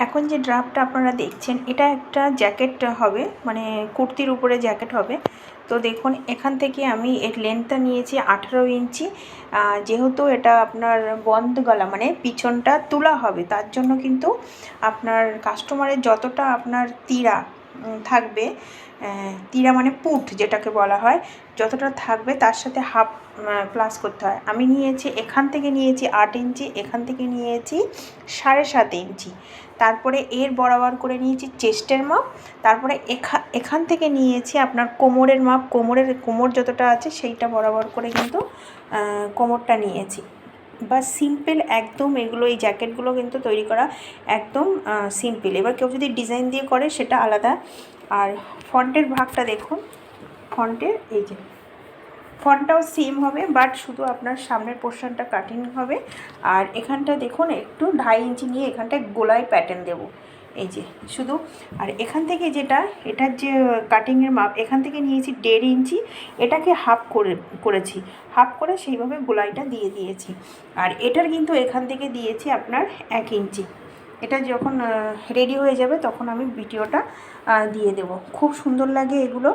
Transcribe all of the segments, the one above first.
এখন যে ড্রাফটটা আপনারা দেখছেন এটা একটা জ্যাকেট হবে, মানে কুর্তির উপরে জ্যাকেট হবে। তো দেখুন এখান থেকে আমি এর লেন্থটা নিয়েছি 18 ইঞ্চি। যেহেতু এটা আপনার বন্ধ গলা, মানে পিছনটা তোলা হবে, তার জন্য কিন্তু আপনার কাস্টমারের যতটা আপনার তিরা থাকবে, তিরা মানে পুট যেটাকে বলা হয়, যতটা থাকবে তার সাথে হাফ প্লাস করতে হয়। আমি নিয়েছি এখান থেকে নিয়েছি 8 ইঞ্চি, এখান থেকে নিয়েছি 7.5 ইঞ্চি, তারপরে এর বরাবর করে নিয়েছি চেস্টের মাপ, তারপরে এখান থেকে নিয়েছি আপনার কোমরের মাপ, কোমর যতটা আছে সেইটা বরাবর করে কিন্তু কোমরটা নিয়েছি। বা সিম্পল একদম, এগুলো এই জ্যাকেটগুলো কিন্তু তৈরি করা একদম সিম্পল। এবার কেউ যদি ডিজাইন দিয়ে করে সেটা আলাদা। আর ফন্টের ভাগটা দেখুন, ফন্টের এই যে ফন্টটাও সেম হবে, বাট শুধু আপনার সামনের পোর্শনটা কাটিং হবে। আর এখানটা দেখুন একটু 2.5 ইঞ্চি নিয়ে এখানটায় গোলায় প্যাটার্ন দেবো, এই যে শুধু। আর এখান থেকে যেটা, এটার যে কাটিংয়ের মাপ, এখান থেকে নিয়েছি 1.5 ইঞ্চি, এটাকে হাফ করেছি, হাফ করে সেইভাবে গোলাইটা দিয়ে দিয়েছি। আর এটার কিন্তু এখান থেকে দিয়েছি আপনার 1 ইঞ্চি। এটা যখন রেডি হয়ে যাবে তখন আমি ভিডিওটা দিয়ে দেব। খুব সুন্দর লাগে এগুলো।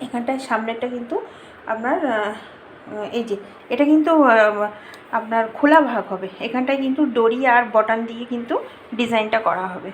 এখানটায় সামনেরটা কিন্তু আপনার এই যে এটা কিন্তু আপনার খোলা ভাগ হবে, এখানটায় কিন্তু ডরি আর বটন দিয়ে কিন্তু ডিজাইনটা করা হবে।